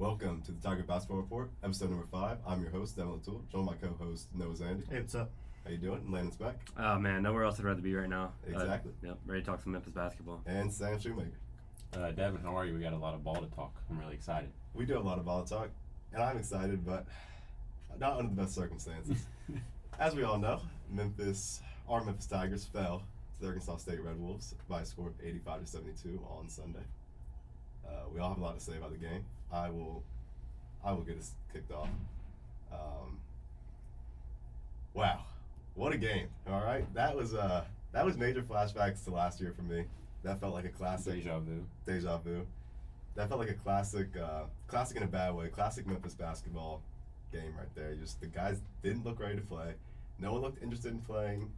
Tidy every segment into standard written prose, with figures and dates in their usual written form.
Welcome to the Tiger Basketball Report, episode number 5. I'm your host, Devin, LaTulippe, joined by my co-host, Zandy. Hey, what's up? How you doing? Landon, Speck. Oh, man, nowhere else I'd rather be right now. Exactly. Yep, ready to talk some Memphis basketball. And Sam Shoemaker. Devin, how are you? We got a lot of ball to talk. I'm really excited. We do have a lot of ball talk, and I'm excited, but not under the best circumstances. As we all know, our Memphis Tigers fell to the Arkansas State Red Wolves by a score of 85-72 on Sunday. We all have a lot to say about the game. I will get us kicked off. Wow, what a game! All right, that was major flashbacks to last year for me. That felt like a classic. Deja vu. That felt like a classic in a bad way. Classic Memphis basketball game right there. Just the guys didn't look ready to play. No one looked interested in playing.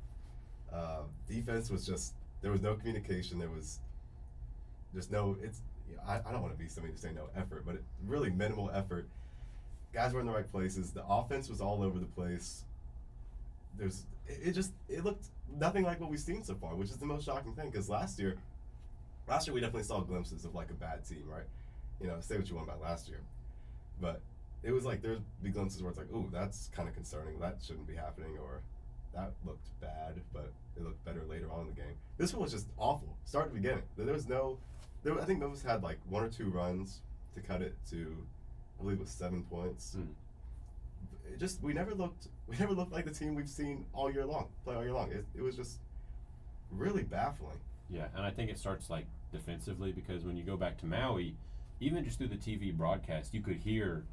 Defense was there was no communication. There was just no. I don't want to be somebody to say no effort, but really minimal effort. Guys were in the right places. The offense was all over the place. It looked nothing like what we've seen so far, which is the most shocking thing. Because last year we definitely saw glimpses of like a bad team, right? You know, say what you want about last year, but it was like there's big glimpses where it's like, ooh, that's kind of concerning. That shouldn't be happening, or that looked bad, but it looked better later on in the game. This one was just awful, start to beginning. I think Memphis had like 1 or 2 runs to cut it to, I believe it was 7 points. We never looked like the team we've seen play all year long. It was just really baffling. Yeah, and I think it starts like defensively, because when you go back to Maui, even just through the TV broadcast, you could hear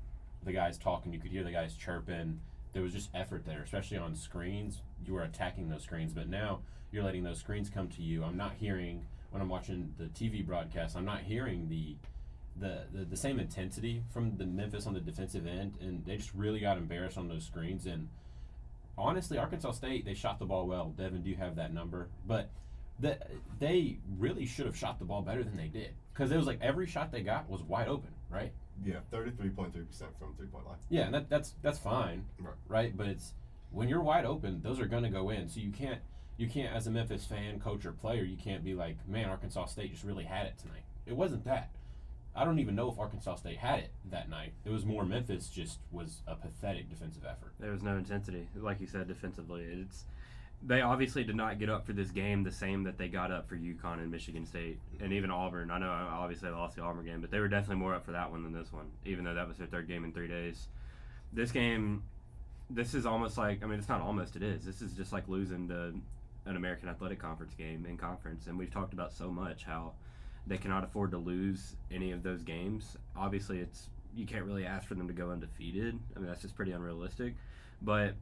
the guys talking, you could hear the guys chirping. There was just effort there, especially on screens. You were attacking those screens, but now you're letting those screens come to you. I'm not hearing, when I'm watching the TV broadcast, I'm not hearing the same intensity from the Memphis on the defensive end, and they just really got embarrassed on those screens. And honestly, Arkansas State, they shot the ball well. Devin, do you have that number? But they really should have shot the ball better than they did, because it was like every shot they got was wide open, right? Yeah, 33.3% from 3-point line. Yeah, and that's fine, right? But it's when you're wide open, those are going to go in. So you can't as a Memphis fan, coach, or player, you can't be like, man, Arkansas State just really had it tonight. It wasn't that. I don't even know if Arkansas State had it that night. It was more Memphis just was a pathetic defensive effort. There was no intensity, like you said, defensively. They obviously did not get up for this game the same that they got up for UConn and Michigan State, and even Auburn. I know obviously they lost the Auburn game, but they were definitely more up for that one than this one, even though that was their 3rd game in 3 days. This game, this is almost like, I mean, it's not almost, it is. This is just like losing to an American Athletic Conference game in conference, and we've talked about so much how they cannot afford to lose any of those games. Obviously, you can't really ask for them to go undefeated. I mean, that's just pretty unrealistic. But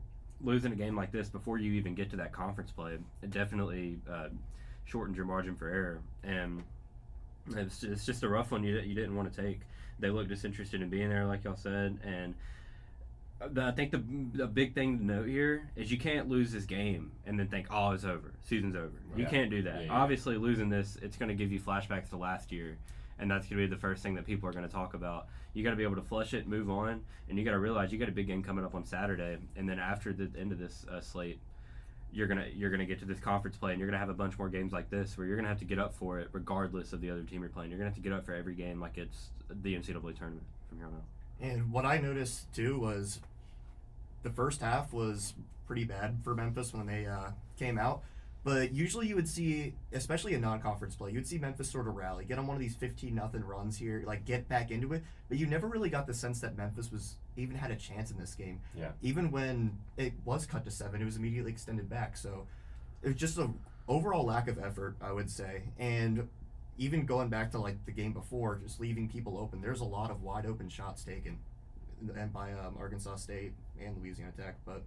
losing a game like this before you even get to that conference play, it definitely shortens your margin for error. And it's just a rough one you didn't want to take. They looked disinterested in being there, like y'all said. And I think the big thing to note here is you can't lose this game and then think, oh, it's over, season's over. You can't do that. Yeah. Obviously, losing this, it's going to give you flashbacks to last year, and that's going to be the first thing that people are going to talk about. You got to be able to flush it, move on, and you got to realize you got a big game coming up on Saturday, and then after the end of this slate, you're gonna get to this conference play, and you're gonna have a bunch more games like this where you're gonna have to get up for it regardless of the other team you're playing. You're gonna have to get up for every game like it's the NCAA tournament from here on out. And what I noticed too was the first half was pretty bad for Memphis when they came out. But usually you would see, especially in non-conference play, you'd see Memphis sort of rally, get on one of these 15-0 runs here, like get back into it. But you never really got the sense that Memphis even had a chance in this game. Yeah. Even when it was cut to 7, it was immediately extended back. So it was just an overall lack of effort, I would say. And even going back to like the game before, just leaving people open, there's a lot of wide open shots taken, and by Arkansas State and Louisiana Tech. But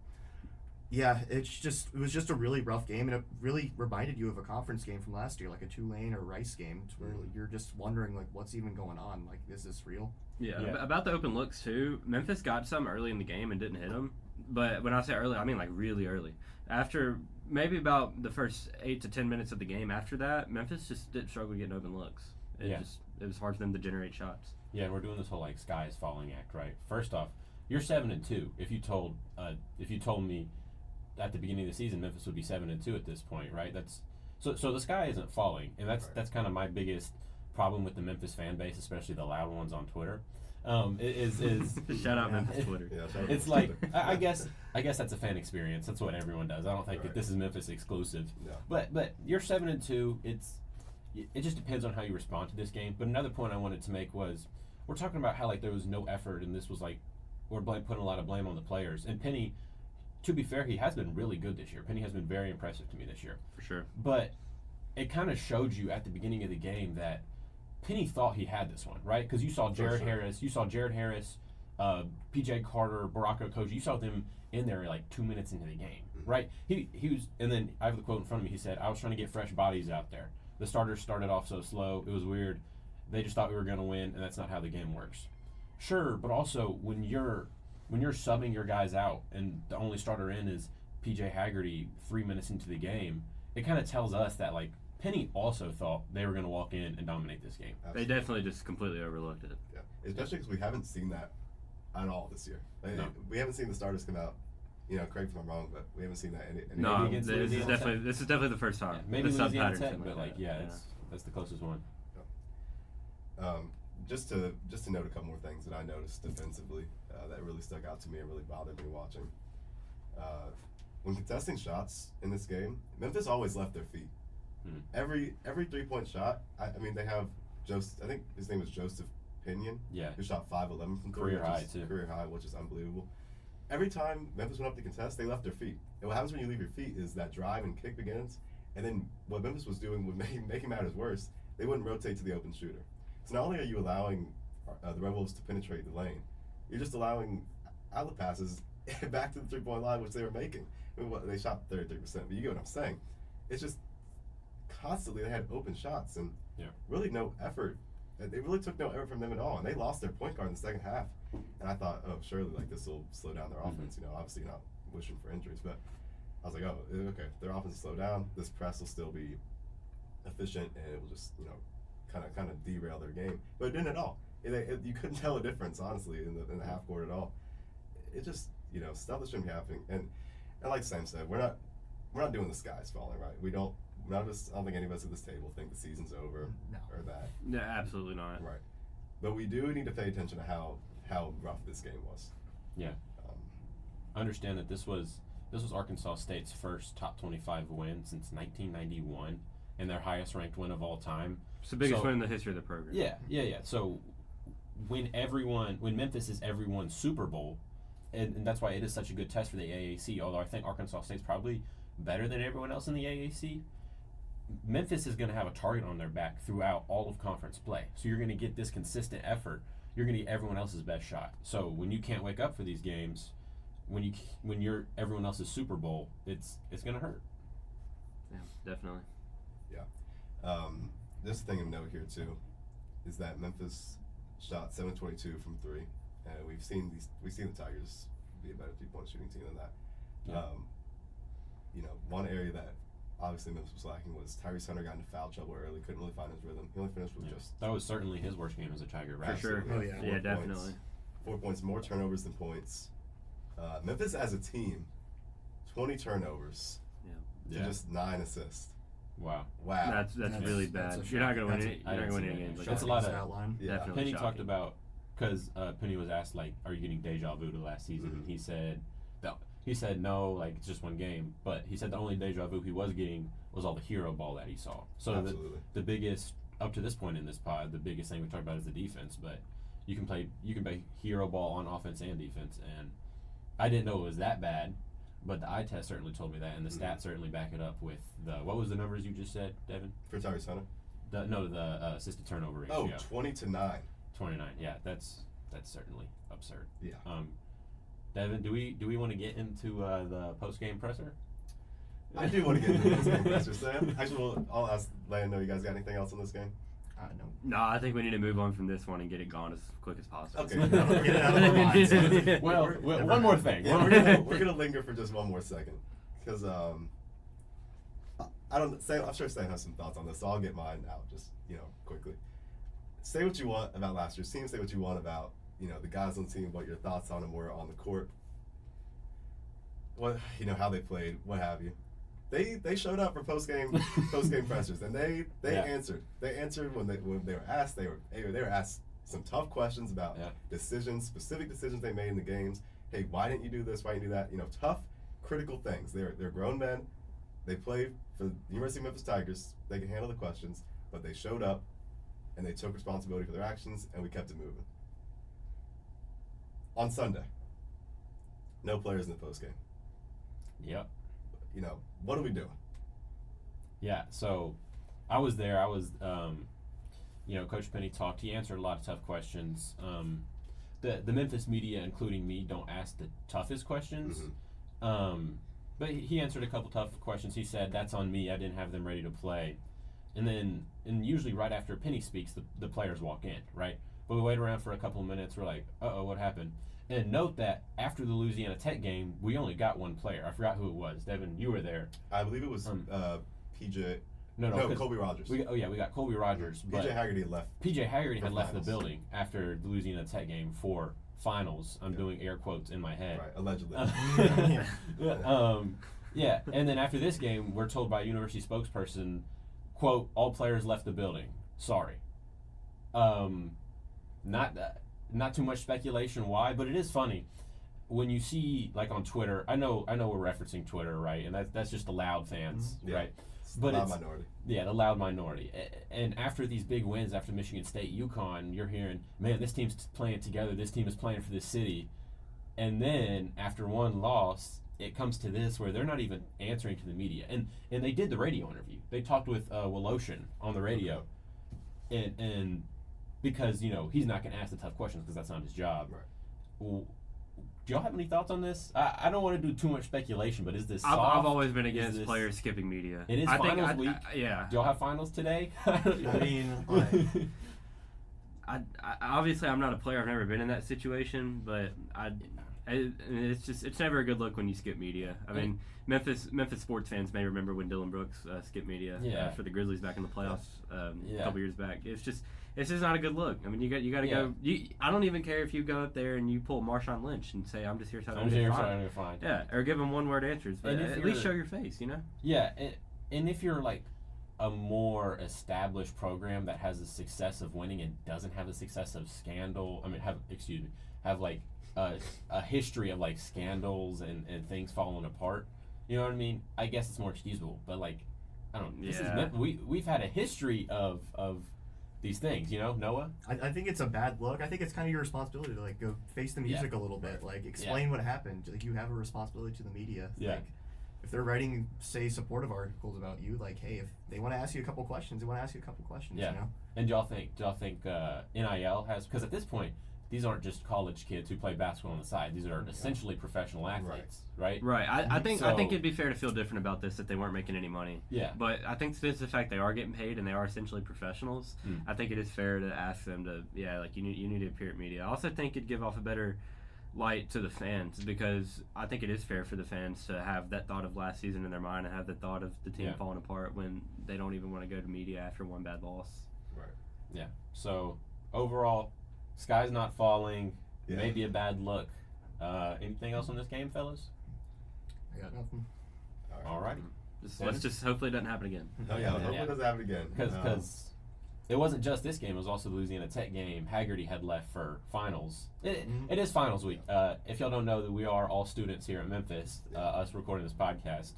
yeah, it was just a really rough game, and it really reminded you of a conference game from last year, like a Tulane or Rice game, where you're just wondering like what's even going on. Like, is this real? Yeah. About the open looks too. Memphis got some early in the game and didn't hit them. But when I say early, I mean like really early. After maybe about the first 8 to 10 minutes of the game, after that, Memphis just did struggle getting open looks. It was hard for them to generate shots. Yeah, we're doing this whole like sky is falling act, right? First off, you're 7-2. If you told me at the beginning of the season Memphis would be 7-2 at this point, right? So the sky isn't falling, and that's kind of my biggest problem with the Memphis fan base, especially the loud ones on Twitter. is Shout out Memphis Twitter. Yeah, shout out it's to like Twitter. I guess that's a fan experience. That's what everyone does. I don't think that Right. this is Memphis exclusive. No. But you're 7-2. It just depends on how you respond to this game. But another point I wanted to make was we're talking about how like there was no effort and this was like we're putting a lot of blame on the players. And Penny, to be fair, he has been really good this year. Penny has been very impressive to me this year. For sure. But it kind of showed you at the beginning of the game that Penny thought he had this one, right? Because you saw Jared Harris, PJ Carter, Barack Okoji. You saw them in there like 2 minutes into the game, right? He was, and then I have the quote in front of me. He said, "I was trying to get fresh bodies out there. The starters started off so slow. It was weird. They just thought we were going to win, and that's not how the game works." Sure, but also when you're subbing your guys out and the only starter in is PJ Haggerty 3 minutes into the game, it kind of tells us that like Penny also thought they were going to walk in and dominate this game. They definitely just completely overlooked it. Yeah, especially because we haven't seen that at all this year. Like, No. We haven't seen the starters come out. You know, correct me if I'm wrong, but we haven't seen that. No, Maybe against this is Louisiana definitely the first time. Yeah, maybe the sub Louisiana pattern's Tech, something but like that. that's the closest one. Just to note a couple more things that I noticed defensively that really stuck out to me and really bothered me watching. When contesting shots in this game, Memphis always left their feet. Every 3-point shot. I mean, they have I think his name was Joseph Pinion. Yeah. Who shot 5-11 from three, Career high, too. Career high, which is unbelievable. Every time Memphis went up to contest, they left their feet. And what happens when you leave your feet is that drive and kick begins. And then what Memphis was doing would make matters worse. They wouldn't rotate to the open shooter. So not only are you allowing the Red Wolves to penetrate the lane, you're just allowing outlet passes back to the 3-point line, which they were making. I mean, they shot 33%, but you get what I'm saying. It's just constantly they had open shots and really no effort. They really took no effort from them at all, and they lost their point guard in the second half. And I thought, oh, surely like this will slow down their offense. You know, obviously you're not wishing for injuries, but I was like, oh, okay, their offense will slow down. This press will still be efficient, and it will just kind of derail their game. But it didn't at all. You couldn't tell a difference, honestly, in the half court at all. It just stuff that shouldn't be happening. And like Sam said, we're not doing the sky's falling, right? I don't think any of us at this table think the season's over or that. No, absolutely not. Right. But we do need to pay attention to how rough this game was. Yeah. Understand that this was Arkansas State's first top 25 win since 1991 and their highest ranked win of all time. It's the biggest win in the history of the program. Yeah. So when Memphis is everyone's Super Bowl, and that's why it is such a good test for the AAC, although I think Arkansas State's probably better than everyone else in the AAC, Memphis is going to have a target on their back throughout all of conference play. So you're going to get this consistent effort. You're going to get everyone else's best shot. So when you can't wake up for these games, when you're everyone else's Super Bowl, it's going to hurt. Yeah, definitely. Yeah. This thing of note here too is that Memphis shot 7-22 from three, and we've seen the Tigers be a better 3-point shooting team than that. Yeah. One area that obviously Memphis was lacking was Tyrese Hunter got into foul trouble early, couldn't really find his rhythm. He only finished with just that was certainly his worst game as a Tiger, right? For sure. Oh, yeah. 4 Yeah, points. definitely. 4 points, more turnovers than points. Memphis as a team, 20 turnovers to just 9 assists. Wow. That's really bad. You're not gonna win any. You're not gonna win any games. Like That's that. a lot of outline. Yeah. Definitely Penny shocking. talked about because Penny was asked like, "Are you getting deja vu to last season?" And he said, no, like it's just one game. But he said the only deja vu he was getting was all the hero ball that he saw. So Absolutely. the biggest up to this point in this pod, the biggest thing we talked about is the defense. But you can play hero ball on offense and defense, and I didn't know it was that bad. But the eye test certainly told me that, and the stats certainly back it up with what was the numbers you just said, Devin? For Tyrese Hunter? The assisted turnover ratio. 20-9. 29. Yeah, that's certainly absurd. Yeah. Devin, do we want to get into the post game presser? I do want to get into this game, Mr. Sam. Actually, I'll ask Landon, you guys got anything else on this game? No. No, I think we need to move on from this one and get it gone as quick as possible. Okay. Get it out of our minds. Well, one more thing. Yeah, we're gonna linger for just one more second, because I'm sure Stan has some thoughts on this, so I'll get mine out just quickly. Say what you want about last year's team. Say what you want about the guys on the team, what your thoughts on them were on the court. What how they played, what have you. They showed up for post game pressers, and they answered. They answered when they were asked. They were asked some tough questions about decisions, specific decisions they made in the games. Hey, why didn't you do this? Why didn't you do that? You know, tough, critical things. They're grown men. They play for the University of Memphis Tigers. They can handle the questions, but they showed up and they took responsibility for their actions, and we kept it moving. On Sunday, no players in the postgame. Yep. You know, what are we doing? Yeah, so I was there. I was, you know, Coach Penny talked. He answered a lot of tough questions. The Memphis media, including me, don't ask the toughest questions. But he answered a couple tough questions. He said, that's on me. I didn't have them ready to play. And usually right after Penny speaks, the players walk in, right? But we wait around for a couple of minutes. We're like, uh-oh, what happened? And note that after the Louisiana Tech game, we only got one player. I forgot who it was. Devin, you were there. I believe it was PJ. No, Colby Rogers. We got Colby Rogers. PJ Haggerty had left. PJ Haggerty had left the finals. building after the Louisiana Tech game for finals. I'm doing air quotes in my head. Right, allegedly. Yeah, and then after this game, we're told by a university spokesperson, quote, all players left the building. Sorry. Not too much speculation why, but it is funny when you see, like, on Twitter. I know we're referencing Twitter, right? And that's just the loud fans, right? But it's minority. Yeah, the loud minority. And after these big wins, after Michigan State, UConn, you're hearing, man, this team's playing together. This team is playing for this city. And then after one loss, it comes to this where they're not even answering to the media. And they did the radio interview. They talked with Woloshin on the radio. And because, you know, he's not going to ask the tough questions because that's not his job. Right. Well, do y'all have any thoughts on this? I don't want to do too much speculation, but is this soft? I've always been against players skipping media. It is finals week. Yeah. Do y'all have finals today? I mean, obviously I'm not a player. I've never been in that situation, but it's never a good look when you skip media. I mean, Memphis sports fans may remember when Dylan Brooks skipped media for the Grizzlies back in the playoffs a couple years back. It's just not a good look. I mean, you got to go. I don't even care if you go up there and you pull Marshawn Lynch and say, "I'm just here so I'm here to find." Yeah, or give them one-word answers, but at least show your face, you know. Yeah, and if you're like a more established program that has a success of winning and doesn't have a success of scandal, have like a history of like scandals and things falling apart. You know what I mean? I guess it's more excusable, but like, I don't know. We've had a history of these things, you know, Noah? I think it's a bad look. I think it's kind of your responsibility to like go face the music a little bit, like explain what happened. Like you have a responsibility to the media. Like if they're writing, say, supportive articles about you, like, hey, if they want to ask you a couple questions, they want to ask you a couple questions. Yeah. You know? And do y'all think NIL has, because at this point, these aren't just college kids who play basketball on the side. These are essentially professional athletes, right? Right. I think it'd be fair to feel different about this if they weren't making any money. Yeah. But I think since the fact they are getting paid and they are essentially professionals, I think it is fair to ask them to, you need to appear at media. I also think it'd give off a better light to the fans because I think it is fair for the fans to have that thought of last season in their mind and have the thought of the team falling apart when they don't even want to go to media after one bad loss. Right. Yeah. So overall, sky's not falling. Maybe a bad look. Anything else on this game, fellas? I got nothing. All right. Let's just hopefully it doesn't happen again. Hopefully it doesn't happen again. Because it wasn't just this game. It was also the Louisiana Tech game. Haggerty had left for finals. It is finals week. If y'all don't know that we are all students here at Memphis, us recording this podcast,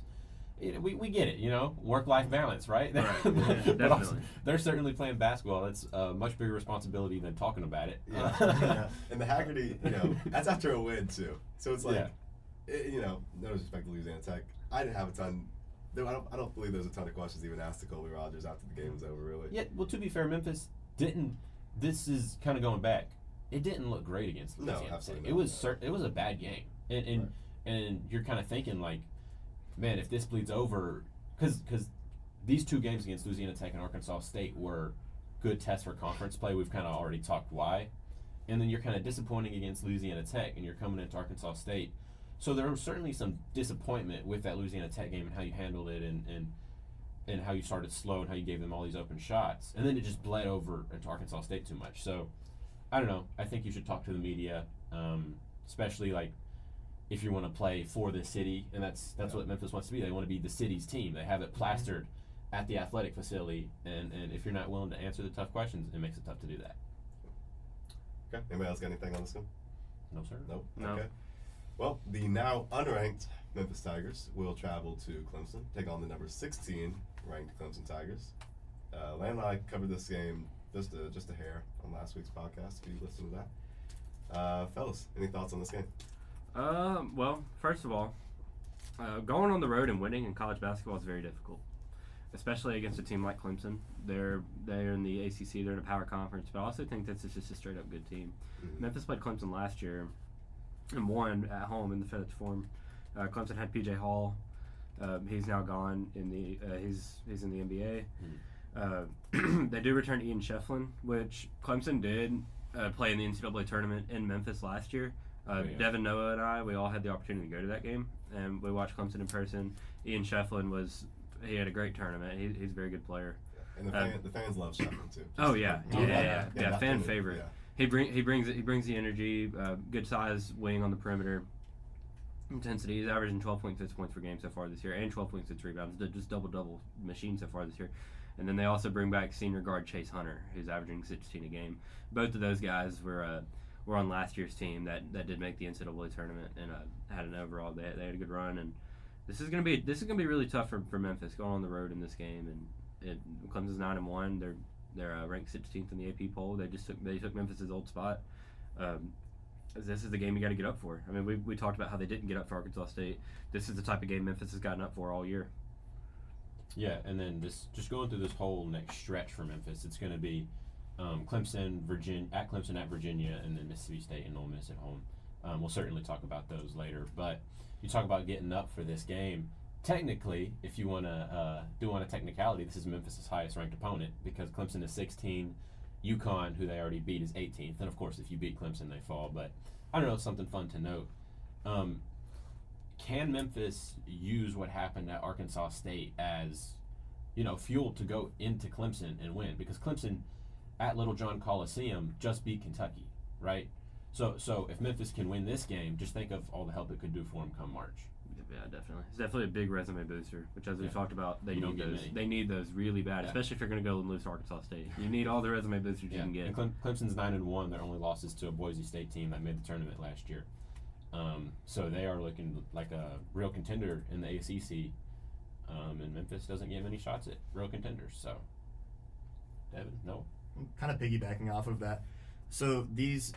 we get it, you know, work-life balance, right? Right. But also, they're certainly playing basketball. It's a much bigger responsibility than talking about it. And the Haggerty, you know, that's after a win too. So it's like, you know, no disrespect to Louisiana Tech. I didn't have a ton. I don't believe there's a ton of questions even asked to Colby Rogers after the game was over, really. Yeah, well, to be fair, Memphis didn't. This is kind of going back. It didn't look great against Louisiana Tech. Absolutely It was a bad game, and you're kind of thinking like, man, if this bleeds over, because these two games against Louisiana Tech and Arkansas State were good tests for conference play. We've kind of already talked why, and then you're kind of disappointing against Louisiana Tech, and you're coming into Arkansas State. So there was certainly some disappointment with that Louisiana Tech game and how you handled it and how you started slow and how you gave them all these open shots. And then it just bled over into Arkansas State too much. So, I don't know. I think you should talk to the media, especially like if you want to play for the city. And that's what Memphis wants to be. They want to be the city's team. They have it plastered at the athletic facility. And if you're not willing to answer the tough questions, it makes it tough to do that. Okay. Anybody else got anything on this one? No, sir. Nope. No. Okay. Well, the now unranked Memphis Tigers will travel to Clemson, take on the number 16 ranked Clemson Tigers. Landon and I covered this game just a hair on last week's podcast, if you listened to that. Fellas, any thoughts on this game? Well, first of all, going on the road and winning in college basketball is very difficult, especially against a team like Clemson. They're in the ACC, they're in a power conference, but I also think this is just a straight up good team. Mm-hmm. Memphis played Clemson last year and won at home in the FedEx Forum. Clemson had PJ Hall. He's now gone in the he's in the NBA. They do return Ian Shefflin, which Clemson did play in the NCAA tournament in Memphis last year. Devin, Noah, and I, we all had the opportunity to go to that game, and we watched Clemson in person. Ian Shefflin he had a great tournament. He's a very good player. And the fans love Shefflin too. Oh yeah, fan favorite. favorite. Yeah. He brings the energy. Good size wing on the perimeter. Intensity. He's averaging 12.6 points per game so far this year, and 12.6 rebounds. Just double machine so far this year. And then they also bring back senior guard Chase Hunter, who's averaging 16 a game. Both of those guys were on last year's team that did make the NCAA tournament and had an overall. They had a good run, and this is gonna be really tough for Memphis going on the road in this game. And Clemson's 9-1. They're ranked 16th in the AP poll. They took Memphis's old spot. This is the game you got to get up for. I mean, we talked about how they didn't get up for Arkansas State. This is the type of game Memphis has gotten up for all year. Yeah, and then just going through this whole next stretch for Memphis, it's going to be Clemson, Virginia, and then Mississippi State and Ole Miss at home. We'll certainly talk about those later. But you talk about getting up for this game. Technically, if you want to do on a technicality, this is Memphis' highest ranked opponent because Clemson is 16, UConn, who they already beat, is 18th. And of course, if you beat Clemson, they fall. But I don't know, something fun to note. Can Memphis use what happened at Arkansas State as, fuel to go into Clemson and win? Because Clemson at Little John Coliseum just beat Kentucky, right? So if Memphis can win this game, just think of all the help it could do for them come March. Yeah, definitely. It's definitely a big resume booster, which as we've talked about, they need those. Many. They need those really bad, especially if you're going to go and lose to Arkansas State. You need all the resume boosters you can get. And Clemson's 9-1. Their only losses to a Boise State team that made the tournament last year. So they are looking like a real contender in the ACC. And Memphis doesn't get many shots at real contenders. So, Devin, no. I'm kind of piggybacking off of that. So these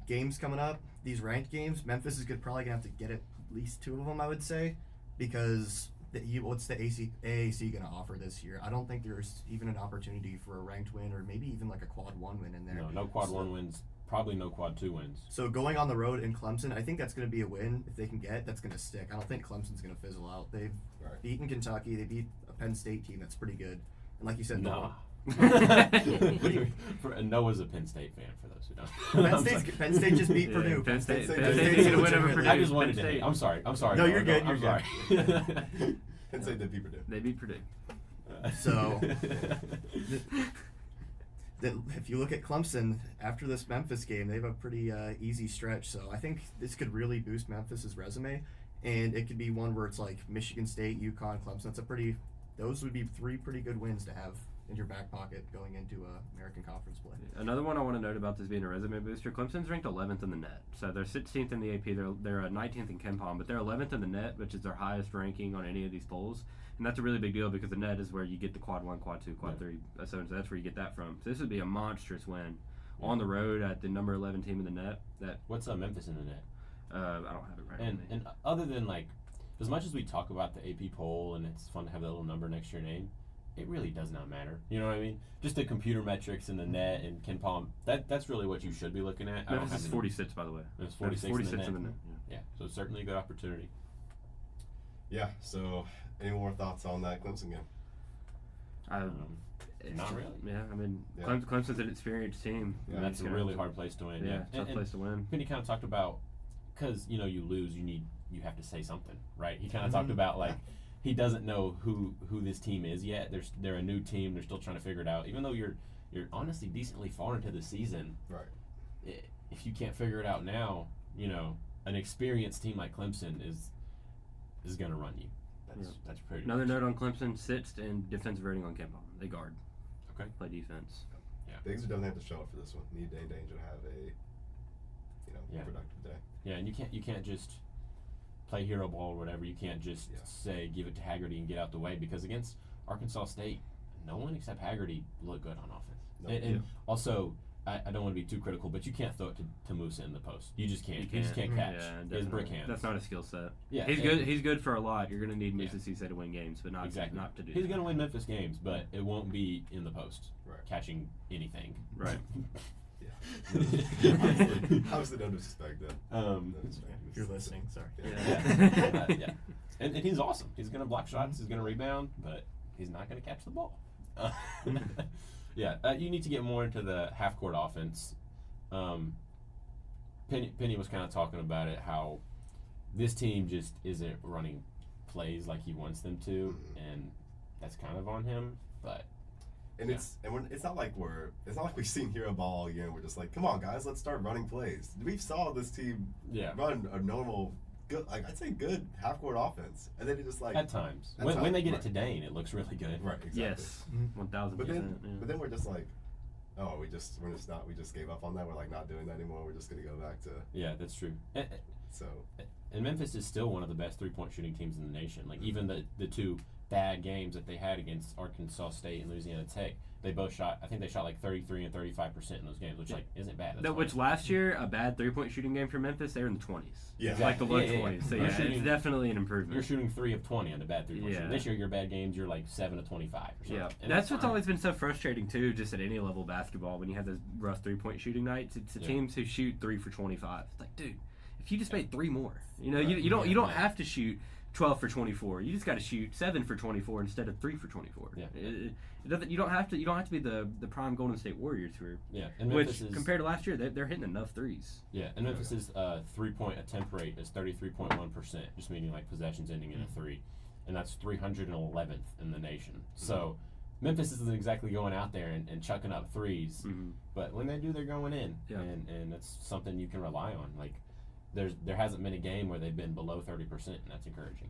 games coming up, these ranked games, Memphis is probably gonna have to get at least 2 of them, I would say, because what's the AAC gonna offer this year? I don't think there's even an opportunity for a ranked win or maybe even like a quad 1 win in there. No quad 1 wins. Probably no quad 2 wins. So going on the road in Clemson, I think that's going to be a win if they can get. That's going to stick. I don't think Clemson's going to fizzle out. They've beaten Kentucky. They beat a Penn State team that's pretty good. And like you said, Noah's a Penn State fan, for those who don't. Penn State just beat Purdue. Penn State's State going to win over Purdue. I just wanted to. I'm sorry. No, you're good. I'm sorry. Penn State did beat Purdue. They beat Purdue. So, if you look at Clemson, after this Memphis game, they have a pretty easy stretch. So I think this could really boost Memphis's resume. And it could be one where it's like Michigan State, UConn, Clemson. Those would be 3 pretty good wins to have in your back pocket going into American Conference play. Another one I want to note about this being a resume booster, Clemson's ranked 11th in the net. So they're 16th in the AP, they're 19th in KenPom, but they're 11th in the net, which is their highest ranking on any of these polls. And that's a really big deal because the net is where you get the quad 1, quad 2, quad 3. So that's where you get that from. So this would be a monstrous win on the road at the number 11 team in the net. What's Memphis in the net? I don't have it right now. And other than as much as we talk about the AP poll and it's fun to have that little number next to your name, it really does not matter. You know what I mean? Just the computer metrics in the net and KenPom, that's really what you should be looking at. Memphis is 46, by the way. It's 46 in the net. Yeah, so certainly a good opportunity. Yeah, so any more thoughts on that Clemson game? Not really. Yeah, I mean, Clemson's an experienced team. Yeah, that's a really hard place to win. Yeah, tough place to win. Penny kind of talked about, because, you lose, you have to say something, right? He kind of talked about, he doesn't know who this team is yet. They're a new team. They're still trying to figure it out. Even though you're honestly decently far into the season, right? If you can't figure it out now, an experienced team like Clemson is going to run you. That's pretty. Another note on Clemson: sixth in defensive rating on KenPom. They guard. Okay. Play defense. Yeah. Diggs are definitely have to show up for this one. Need Dane Danger to have a Yeah. productive day. Yeah, and you can't just play hero ball or whatever. You can't just say give it to Haggerty and get out the way, because against Arkansas State, no one except Haggerty looked good on offense. No. And also, I don't want to be too critical, but you can't throw it to Musa in the post. You just can't. You You just can't catch. Yeah, His brick hands. That's not a skill set. Yeah, he's and- good. He's good for a lot. You're gonna need Musa Cisse to win games, but not Exactly. not to do. He's that. going to win Memphis games, but it won't be in the post, Right. catching anything. Right. Obviously, don't disrespect that. If you're listening, sorry. Yeah. And he's awesome. He's going to block shots. He's going to rebound, but he's not going to catch the ball. You need to get more into the half-court offense. Penny was kind of talking about it, how this team just isn't running plays like he wants them to, and that's kind of on him. But it's not like we've seen hero ball all year and we're just like, come on guys, let's start running plays. We saw this team run a normal, good, like I'd say good half-court offense, and then it just like at times when they get it to Dane, it looks really good. Right, exactly. Yes, 1000%. But then we're just like, oh, we just gave up on that. We're like not doing that anymore. We're just gonna go back to That's true. so. And Memphis is still one of the best three-point shooting teams in the nation. Like even the two bad games that they had against Arkansas State and Louisiana Tech, they both shot. I think they shot like 33 and 35% in those games, which like isn't bad. That's Which last year, a bad three-point shooting game for Memphis, they were in the 20s. Yeah. Like the low Yeah. 20s. So You're yeah, shooting- it's definitely an improvement. You're shooting 3 of 20 on the bad three-point shooting. Yeah. This year, your bad games, you're like 7 of 25 or something. Yeah, And that's what's fine. always been so frustrating too, just at any level of basketball, when you have those rough three-point shooting nights. It's the teams who shoot 3 for 25. It's like, dude, if you just made 3 more, you don't have to shoot 12 for 24. You just got to shoot 7 for 24 instead of 3 for 24. Yeah. It doesn't. You don't have to be the prime Golden State Warriors who are. Yeah, and Which Memphis is, compared to last year, they're hitting enough threes. Yeah, and Memphis' three-point attempt rate is 33.1%, just meaning like possessions ending in a 3, and that's 311th in the nation. So Memphis isn't exactly going out there and chucking up threes, but when they do, they're going in, and that's something you can rely on. Like there hasn't been a game where they've been below 30%, and that's encouraging.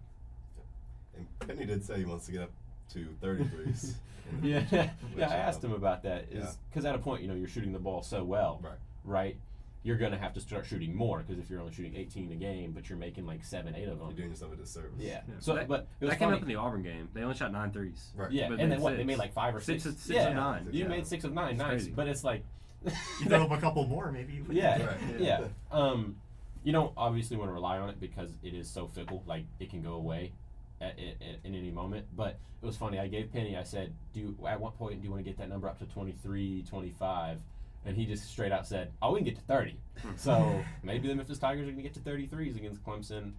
And Penny did say he wants to get up to 33s. I asked him about that. Because at a point, you're shooting the ball so well, right? You're going to have to start shooting more, because if you're only shooting 18 a game, but you're making like 7, 8 of them, You're doing yourself a disservice. Yeah. So but it was that came funny. up in the Auburn game. They only shot 9 threes. Right. Yeah, But and then then what? six. They made like 5 or 6. Six yeah, of 9. You made 6 of 9, It's nice. crazy. But it's like, You throw up a couple more, maybe. You yeah. You don't obviously want to rely on it because it is so fickle. Like it can go away in any moment. But it was funny. I gave Penny. I said, at what point do you want to get that number up to 23, 25? And he just straight out said, "Oh, we can get to 30." So maybe the Memphis Tigers are going to get to 33s against Clemson.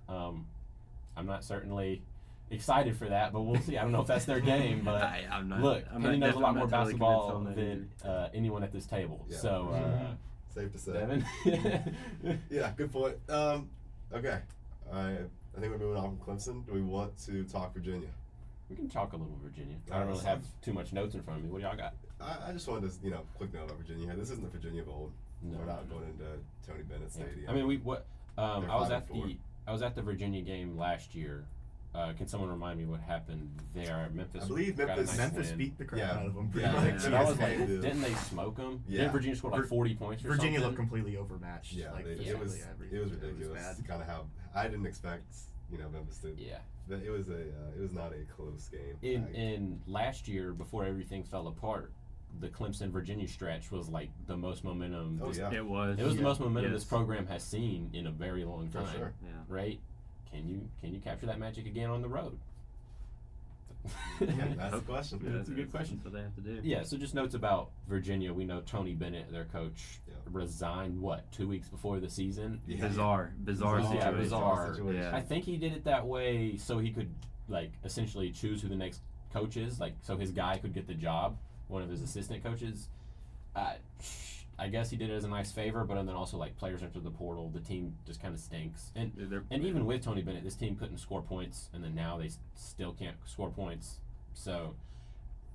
I'm not certainly excited for that, but we'll see. I don't know if that's their game, but I'm not, look, I'm Penny not, knows a lot I'm more not totally basketball convinced on that than anyone at this table. Yeah. So, Safe to say. Devin. Yeah, good point. Okay. I think we're moving on from Clemson. Do we want to talk Virginia? We can talk a little Virginia. I don't really have too much notes in front of me. What do y'all got? I just wanted to, quick note about Virginia here. This isn't the Virginia of old. No, We're not no. going into Tony Bennett Stadium. I mean, I was 5-4. I was at the Virginia game last year. Can someone remind me what happened there? Memphis. I believe got a Memphis- nice Memphis win. beat the crap Yeah. out of them. Yeah, Pretty much. And I was like, Yeah. didn't they smoke them? Yeah. Didn't Virginia score like 40 points or Virginia something? looked completely overmatched. Yeah, like, it physically, was everything. ridiculous. bad. Kind of how I didn't expect, Memphis to. Yeah. But it was not a close game. In last year, before everything fell apart, the Clemson Virginia stretch was like the most momentum. Oh, yeah. It was. It was the most momentum Yes. this program has seen in a very long For time. sure. Yeah. Right? Can you capture that magic again on the road? That's the question. Yeah, That's a good question. That's what they have to do. Yeah, so just notes about Virginia. We know Tony Bennett, their coach, resigned, 2 weeks before the season? Yeah. Bizarre situation. Bizarre. situation. Yeah. I think he did it that way so he could, essentially choose who the next coach is, so his guy could get the job, one of his assistant coaches. I guess he did it as a nice favor, but then also, players enter the portal, the team just kind of stinks. And even with Tony Bennett, this team couldn't score points, and then now they still can't score points. So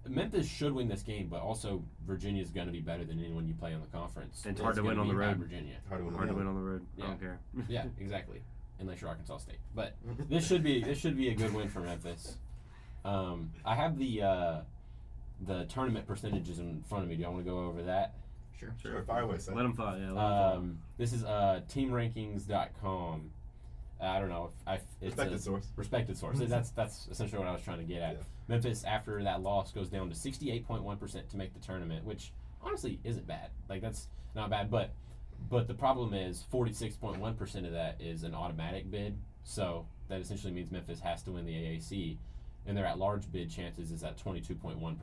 Memphis should win this game, but also Virginia's going to be better than anyone you play in the conference. And it's hard to gonna win on be the at road. Virginia. Hard to win. Hard to win on the road. I Yeah. don't care. Yeah, exactly. Unless you're Arkansas State, but this should be a good win for Memphis. I have the the tournament percentages in front of me. Do y'all want to go over that? Sure, fire away, son. Let them fly. Yeah, let 'em fly. This is teamrankings.com. I don't know if it's Respected source. Respected source. That's essentially what I was trying to get at. Yeah. Memphis, after that loss, goes down to 68.1% to make the tournament, which honestly isn't bad. Like, that's not bad, but the problem is 46.1% of that is an automatic bid. So that essentially means Memphis has to win the AAC, and their at-large bid chances is at 22.1%.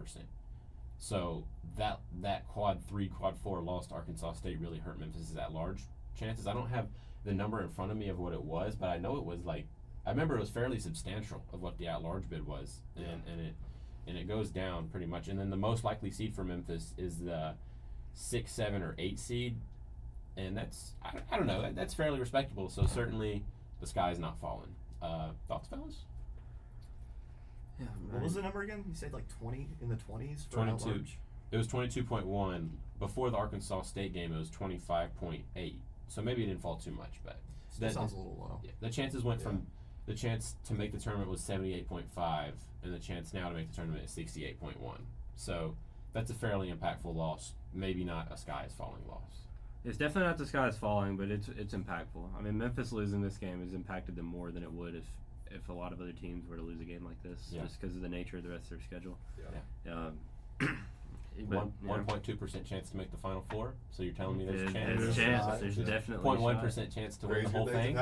So that quad 3, quad 4 loss to Arkansas State really hurt Memphis' at-large chances. I don't have the number in front of me of what it was, but I know it was like, I remember it was fairly substantial of what the at-large bid was, and it goes down pretty much. And then the most likely seed for Memphis is the 6, 7, or 8 seed, and that's I don't know, that's fairly respectable. So certainly the sky's not falling. Thoughts, fellas? Yeah, What was the number again? You said like 20 in the 20s for 22. at-large? It was 22.1. Before the Arkansas State game, it was 25.8. So maybe it didn't fall too much, but That sounds a little low. yeah, the chances went from the chance to make the tournament was 78.5, and the chance now to make the tournament is 68.1. So that's a fairly impactful loss. Maybe not a sky is falling loss. It's definitely not the sky is falling, but it's impactful. I mean, Memphis losing this game has impacted them more than it would if a lot of other teams were to lose a game like this, just because of the nature of the rest of their schedule. But, 1.2% chance to make the Final Four. So you're telling me there's a chance? There's a chance. There's definitely 0.1% chance to win the whole thing.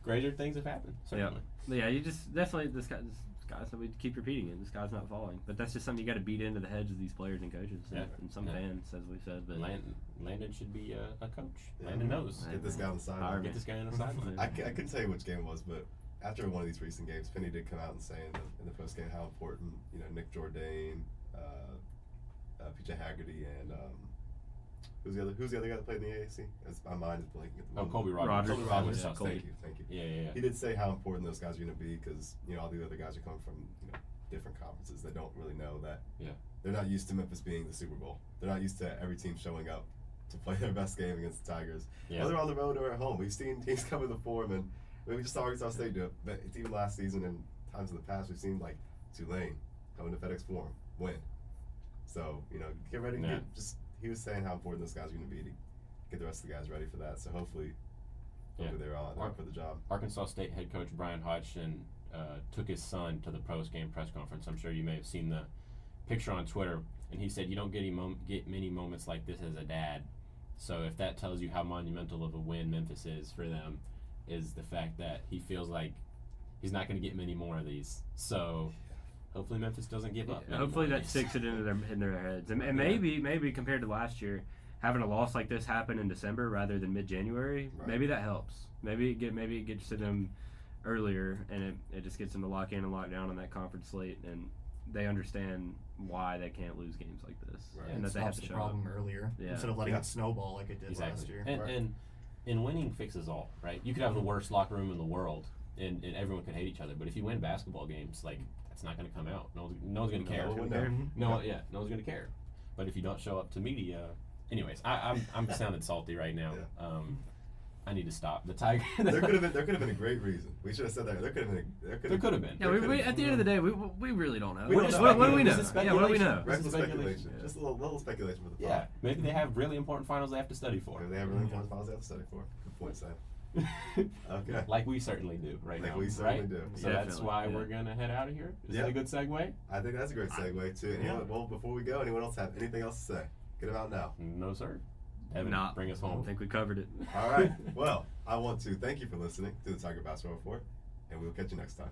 Greater things have happened. Certainly. Yeah, you just definitely this guy's that we keep repeating it. This guy's not falling, but that's just something you got to beat into the heads of these players and coaches and some fans, as we said. But Landon should be a coach. Yeah. Landon knows. Get this guy on the sideline. Get this guy on the sideline. I couldn't tell you which game it was, but after one of these recent games, Penny did come out and say in the post game how important Nick Jourdain, PJ Haggerty, and who's the other guy that played in the AAC? My mind is blanking at the moment. Colby Rogers. Colby Rogers. Yeah, Thank you. Yeah. He did say how important those guys are going to be because all the other guys are coming from different conferences. They don't really know that. Yeah. They're not used to Memphis being the Super Bowl. They're not used to every team showing up to play their best game against the Tigers. Yeah. Whether on the road or at home, we've seen teams come to the Forum, and we just saw Arkansas State do it. But it's even last season and times in the past, we've seen like Tulane coming to FedEx Forum, win. So get ready. Yeah. He was saying how important those guys are going to be to get the rest of the guys ready for that. So hopefully they're up for the job. Arkansas State head coach Brian Hodgson took his son to the post-game press conference. I'm sure you may have seen the picture on Twitter, and he said, "You don't get many moments like this as a dad." So if that tells you how monumental of a win Memphis is for them, is the fact that he feels like he's not going to get many more of these. So hopefully Memphis doesn't give up. Hopefully that sticks it into their heads, and maybe compared to last year, having a loss like this happen in December rather than mid-January, maybe that helps. Maybe it gets to them earlier, and it just gets them to lock in and lock down on that conference slate, and they understand why they can't lose games like this, and that they have to the show problem up earlier instead of letting it snowball like it did last year. And winning fixes all, right? You could have the worst locker room in the world, and everyone could hate each other, but if you win basketball games, like, that's not going to come out. No one's going to care. No one's going to care. But if you don't show up to media, anyways, I'm sounding salty right now. Yeah. I need to stop. The Tiger. There could have been a great reason. We should have said that. There could have been. Yeah, we at the end of the day, we really don't know. What do we know? Yeah, what do we know? Reckless speculation. Just a little speculation for the pod. Yeah, maybe they have really important finals they have to study for. Maybe they have really important finals they have to study for. Good point, Sam. Okay. Like we certainly do right now. Like we certainly do. So that's why we're going to head out of here. Is that a good segue? I think that's a great segue, too. Well, before we go, anyone else have anything else to say? Get them out now. No, sir. Devin, bring us I home. don't think we covered it. All right. Well, I want to thank you for listening to the Tiger Basketball Report, and we'll catch you next time.